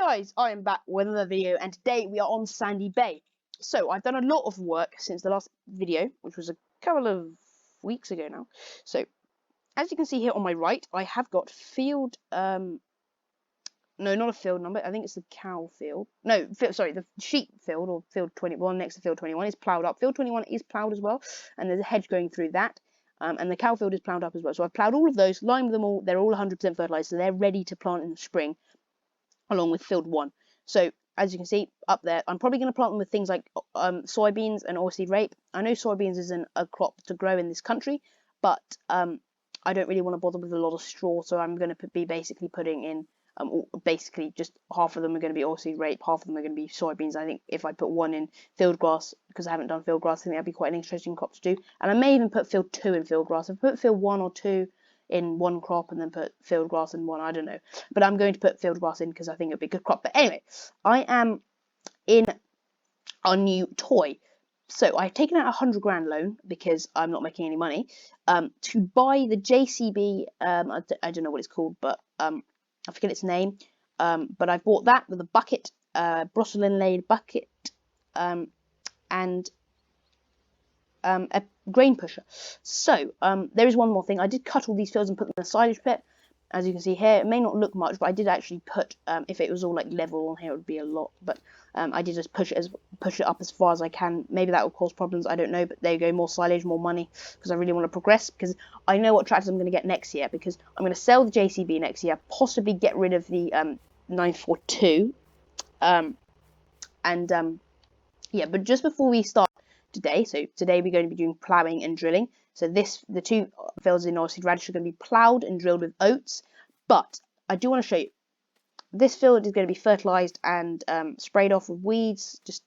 guys, I am back with another video, and today we are on Sandy Bay. So I've done a lot of work since the last video, which was a couple of weeks ago now. So as you can see here on my right, I have got field, no, not a field number, I think it's the cow field. No, sorry, the sheep field, or field 21, next to field 21 is ploughed up. Field 21 is ploughed as well, and there's a hedge going through that. And the cow field is ploughed up as well. So I've ploughed all of those, lined them all, they're all 100% fertilised, so they're ready to plant in the spring, along with field 1. So as you can see up there, I'm probably going to plant them with things like soybeans and oilseed rape. I know soybeans isn't a crop to grow in this country, but I don't really want to bother with a lot of straw, so I'm going to be basically putting in basically just half of them are going to be oilseed rape, half of them are going to be soybeans. I think if I put one in field grass, because I haven't done field grass, I think that'd be quite an interesting crop to do. And I may even put field 2 in field grass. I've put field 1 or 2 in one crop and then put field grass in one, I don't know, but I'm going to put field grass in because I think it'd be a good crop. But anyway, I am in our new toy. So I've taken out a £100 loan because I'm not making any money to buy the JCB. I don't know what it's called, but I forget its name. But I bought that with a bucket, Brussels inlaid bucket, and a grain pusher. So there is one more thing. I did cut all these fields and put them in a silage pit. As you can see here, it may not look much, but I did actually put, if it was all like level on here, it would be a lot. But I did just push it up as far as I can. Maybe that will cause problems, I don't know. But there you go, more silage, more money, because I really want to progress. Because I know what tractors I'm going to get next year. Because I'm going to sell the JCB next year, possibly get rid of the 942. Yeah, but just before we start today, so today we're going to be doing ploughing and drilling. So the two fields in oilseed radish are going to be ploughed and drilled with oats. But I do want to show you, this field is going to be fertilised and sprayed off with weeds, just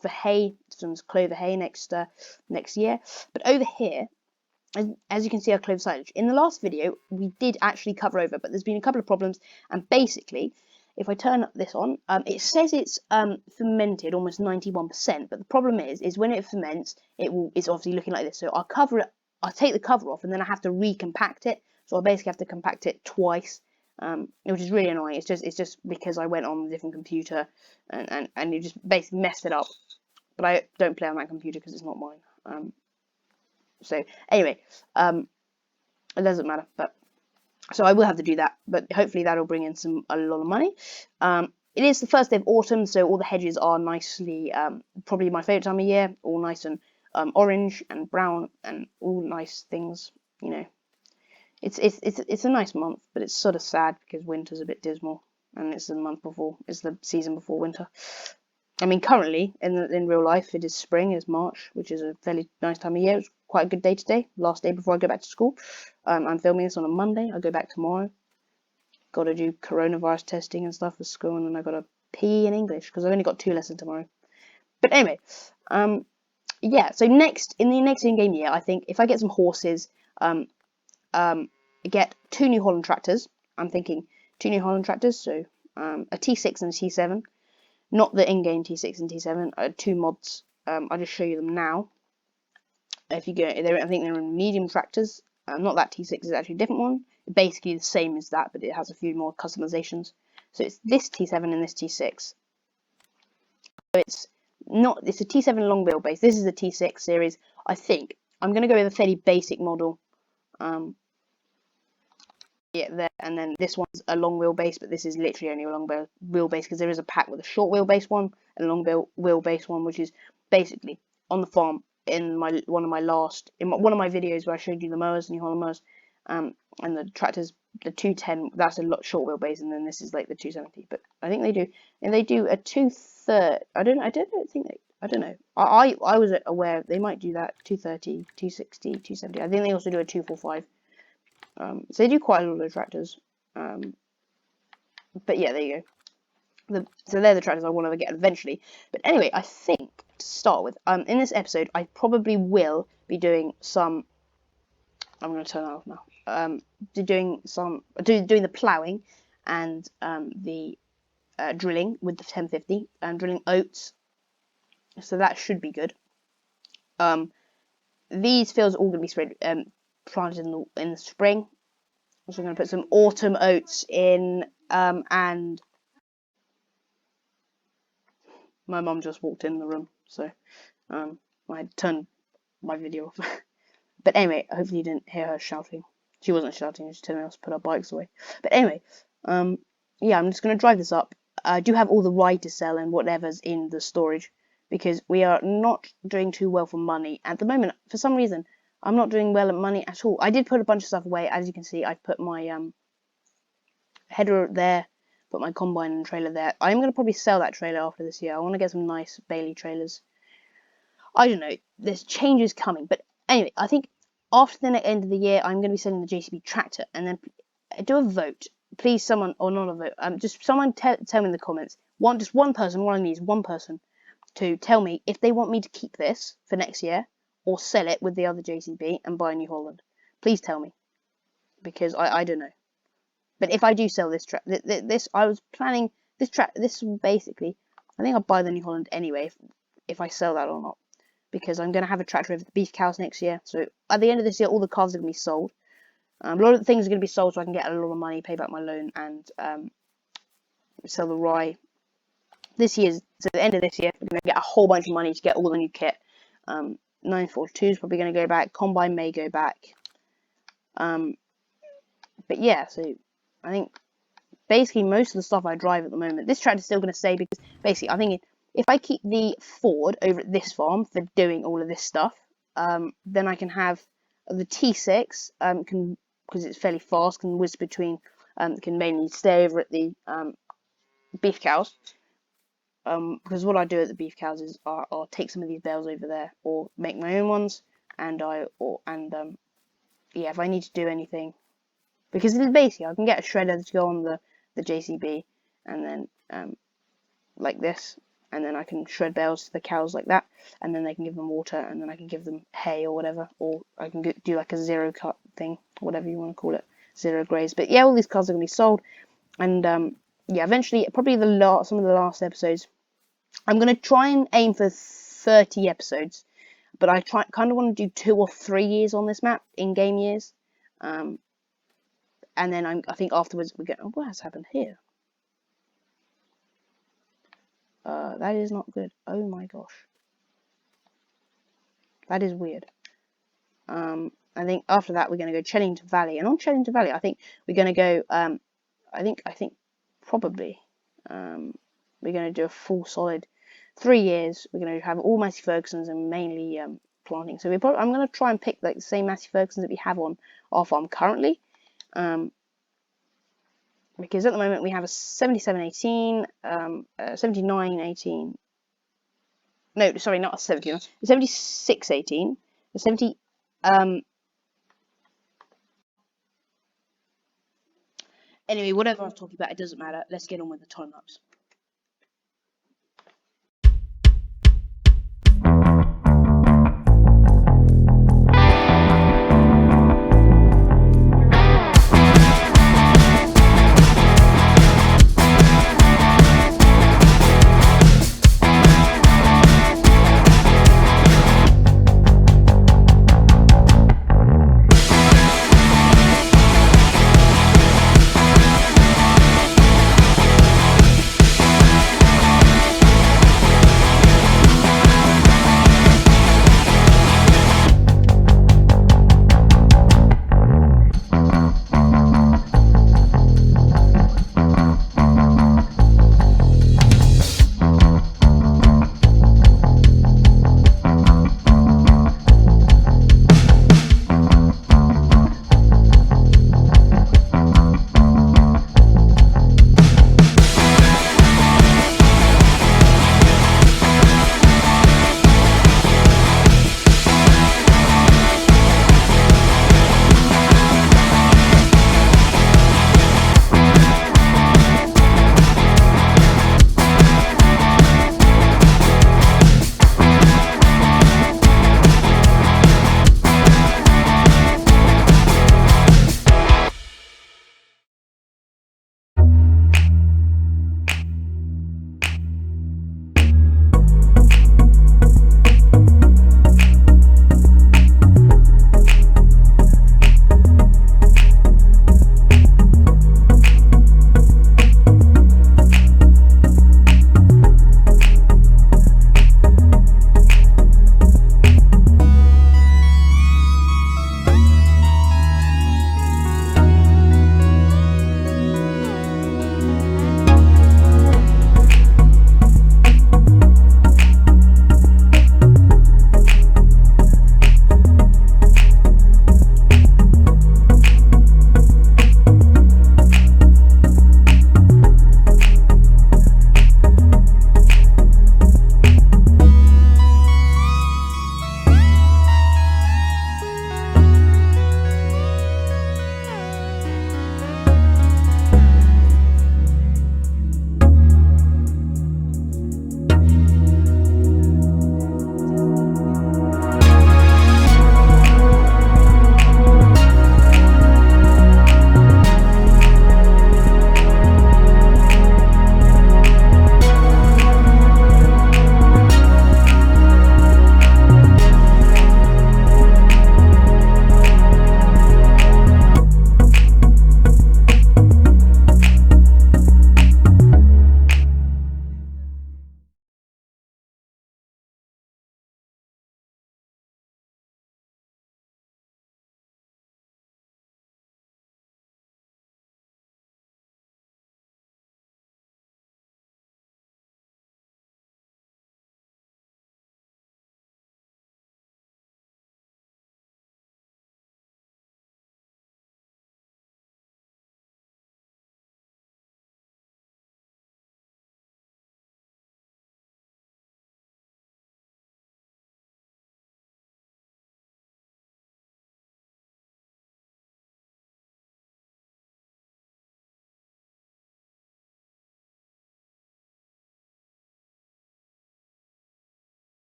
for hay, some clover hay next year. But over here, as you can see, our clover silage. In the last video, we did actually cover over, but there's been a couple of problems. And basically, if I turn this on, it says it's fermented almost 91%. But the problem is when it ferments, it's obviously looking like this. So I'll cover it. I'll take the cover off, and then I have to recompact it. So I basically have to compact it twice, which is really annoying. It's just because I went on a different computer, and it just basically messed it up. But I don't play on that computer because it's not mine. So anyway, it doesn't matter. But so I will have to do that. But hopefully that'll bring in a lot of money. It is the first day of autumn, so all the hedges are nicely, probably my favourite time of year, all nice and orange and brown and all nice things. You know, it's a nice month, but it's sort of sad because winter's a bit dismal, and it's the season before winter. I mean, currently in real life it is spring, it's March, which is a fairly nice time of year. It's quite a good day today, last day before I go back to school. I'm filming this on a Monday. I go back tomorrow. Got to do coronavirus testing and stuff for school, and then I got to PE in English because I've only got 2 lessons tomorrow. But anyway, yeah. So in the next in-game year, I think if I get some horses, get 2 New Holland tractors. I'm thinking 2 New Holland tractors, so a T6 and a T7. Not the in-game T6 and T7, 2 mods. I'll just show you them now. If you go, I think they're in medium tractors. Not that T6 is actually a different one. Basically the same as that, but it has a few more customizations. So it's this T7 and this T6. So it's a T7 long wheelbase. This is the T6 series. I think I'm going to go with a fairly basic model. Yeah, there, and then this one's a long wheelbase, but this is literally only a long wheelbase because there is a pack with a short wheelbase one and a long wheelbase one, which is basically on the farm in one of my videos where I showed you the mowers, New Holland mowers, and the tractors, the 210. That's a lot short wheelbase, and then this is like the 270. But I think they do a 230. I don't know. I was aware they might do that 230, 260, 270. I think they also do a 245. So they do quite a lot of tractors. But yeah, there you go. So they're the tractors I want to get eventually. But anyway, I think to start with, in this episode, I probably will be doing some. I'm going to turn that off now. Doing the ploughing and the drilling with the 1050 and drilling oats. So that should be good. These fields are all going to be spread. Planted in the spring. So I'm going to put some autumn oats in, and My mum just walked in the room, so I turned my video off. But anyway, hopefully you didn't hear her shouting. She wasn't shouting, she was telling us to put our bikes away. But anyway, yeah, I'm just going to drive this up. I do have all the rye to sell and whatever's in the storage, because we are not doing too well for money. At the moment, for some reason, I'm not doing well at money at all. I did put a bunch of stuff away. As you can see, I've put my header there, put my combine and trailer there. I'm going to probably sell that trailer after this year. I want to get some nice Bailey trailers. I don't know, there's changes coming. But anyway, I think after the end of the year, I'm going to be selling the JCB tractor, and then do a vote. Please, someone, or not a vote, just someone tell me in the comments. Just one person, all I need is one person to tell me if they want me to keep this for next year or sell it with the other JCB and buy a New Holland. Please tell me, because I don't know. But if I do sell this I was planning this basically, I think I'll buy the New Holland anyway if I sell that or not, because I'm going to have a tractor over the beef cows next year. So at the end of this year, all the calves are going to be sold. A lot of the things are going to be sold so I can get a lot of money, pay back my loan, and sell the rye. This year's, so at the end of this year, we're going to get a whole bunch of money to get all the new kit. 942 is probably going to go back. Combine may go back. But yeah, so I think basically most of the stuff I drive at the moment, this tractor is still going to stay, because basically I think if I keep the Ford over at this farm for doing all of this stuff, then I can have the T6, because it's fairly fast, can whiz between, can mainly stay over at the beef cows. Because what I do at the beef cows is I'll take some of these bales over there, or make my own ones, and yeah, if I need to do anything, because it's basically I can get a shredder to go on the JCB, and then like this, and then I can shred bales to the cows like that, and then they can give them water, and then I can give them hay or whatever, or I can do like a zero cut thing, whatever you want to call it, zero graze. But yeah, all these cars are going to be sold, and yeah, eventually, probably some of the last episodes, I'm going to try and aim for 30 episodes, but I kind of want to do 2 or 3 years on this map, in-game years, and then I think afterwards we get. Oh, what has happened here? That is not good. Oh my gosh, that is weird. I think after that we're going to go Chellington Valley, and on Chellington Valley, I think we're going to go. I think probably we're going to do a full solid 3 years. We're going to have all Massey Fergusons and mainly planting. So I'm going to try and pick like the same Massey Fergusons that we have on our farm currently, because at the moment we have a 7718, 7918. No, sorry, not a 79. 7618, a 70. Anyway, whatever I was talking about, it doesn't matter. Let's get on with the time lapse.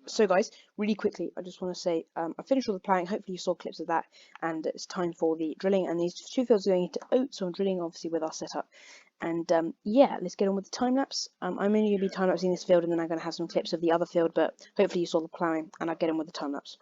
So guys, really quickly, I just want to say I finished all the plowing. Hopefully you saw clips of that, and it's time for the drilling. And these two fields are going into oats, so I'm drilling obviously with our setup. And yeah, let's get on with the time lapse. I'm only going to be time lapsing this field, and then I'm going to have some clips of the other field. But hopefully you saw the plowing, and I'll get on with the time lapse.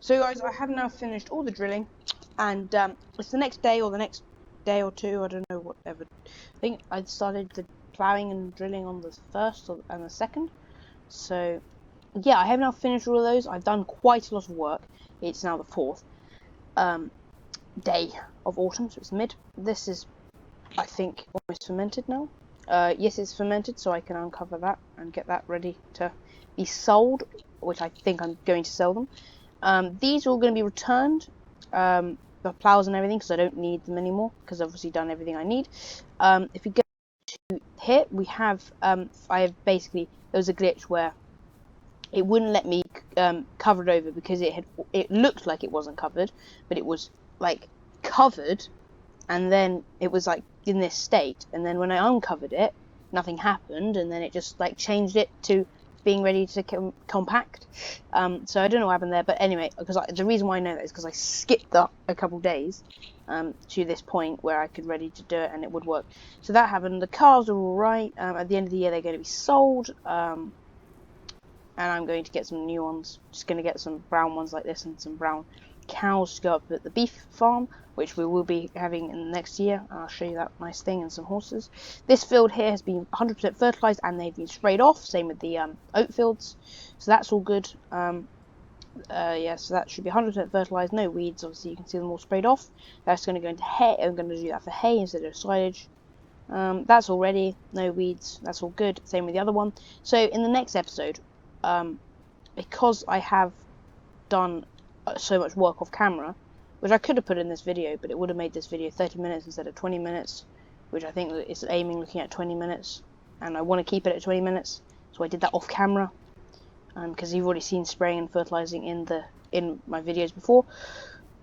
So guys, I have now finished all the drilling, and it's the next day or the next day or two, I don't know, whatever. I think I started the ploughing and drilling on the 1st and the 2nd. So yeah, I have now finished all of those. I've done quite a lot of work. It's now the 4th day of autumn, so it's mid. This is, I think, almost fermented now. Yes, it's fermented, so I can uncover that and get that ready to be sold, which I think I'm going to sell them. These are all going to be returned, the plows and everything, because I don't need them anymore, because I've obviously done everything I need. If we go to here, we have, I have basically, there was a glitch where it wouldn't let me cover it over, because it looked like it wasn't covered, but it was like covered, and then it was like in this state, and then when I uncovered it, nothing happened, and then it just like changed it to being ready to compact. So I don't know what happened there, but anyway, because the reason why I know that is because I skipped up a couple days to this point where I could ready to do it and it would work. So that happened. The cars are all right. At the end of the year, they're going to be sold, and I'm going to get some new ones. Just going to get some brown ones like this and some brown cows to go up at the beef farm, which we will be having in the next year. I'll show you that nice thing, and some horses. This field here has been 100% fertilized, and they've been sprayed off. Same with the oat fields, so that's all good. Yeah, so that should be 100% fertilized, no weeds. Obviously, you can see them all sprayed off. That's going to go into hay. I'm going to do that for hay instead of silage. That's all ready, no weeds. That's all good. Same with the other one. So in the next episode, because I have done so much work off camera, which I could have put in this video, but it would have made this video 30 minutes instead of 20 minutes, which I think is aiming looking at 20 minutes, and I want to keep it at 20 minutes, so I did that off camera, because you've already seen spraying and fertilizing in my videos before.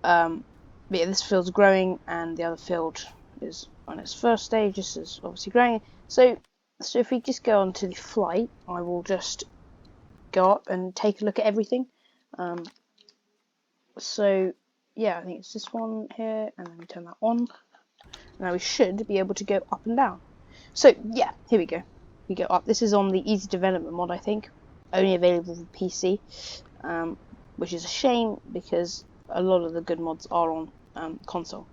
But yeah, this field's growing, and the other field is on its first stage. This is obviously growing. So if we just go on to the flight, I will just go up and take a look at everything. So yeah, I think it's this one here, and then we turn that on. Now we should be able to go up and down. So yeah, here we go. We go up. This is on the easy development mod, I think, only available for PC, which is a shame because a lot of the good mods are on console.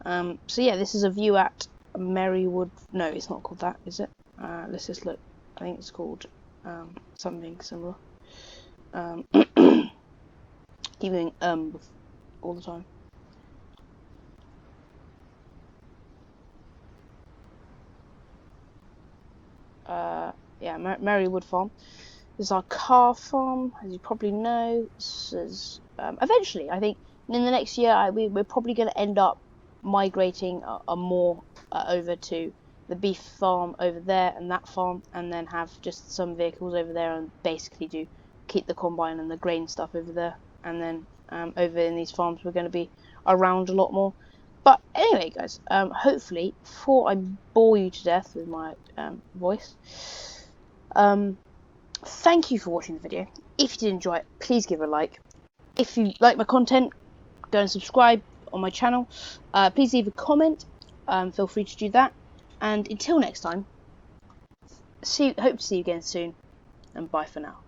So yeah, this is a view at Merrywood. No, it's not called that, is it? Let's just look. I think it's called something similar. Keep doing all the time. Yeah, Marywood Farm. This is our car farm, as you probably know. This is eventually, I think, in the next year, we're probably going to end up migrating more over to the beef farm over there and that farm, and then have just some vehicles over there and basically keep the combine and the grain stuff over there, and then over in these farms we're going to be around a lot more. But anyway, guys, hopefully, before I bore you to death with my voice, thank you for watching the video. If you did enjoy it, please give it a like. If you like my content, go and subscribe on my channel. Please leave a comment. Feel free to do that. And until next time, hope to see you again soon, and bye for now.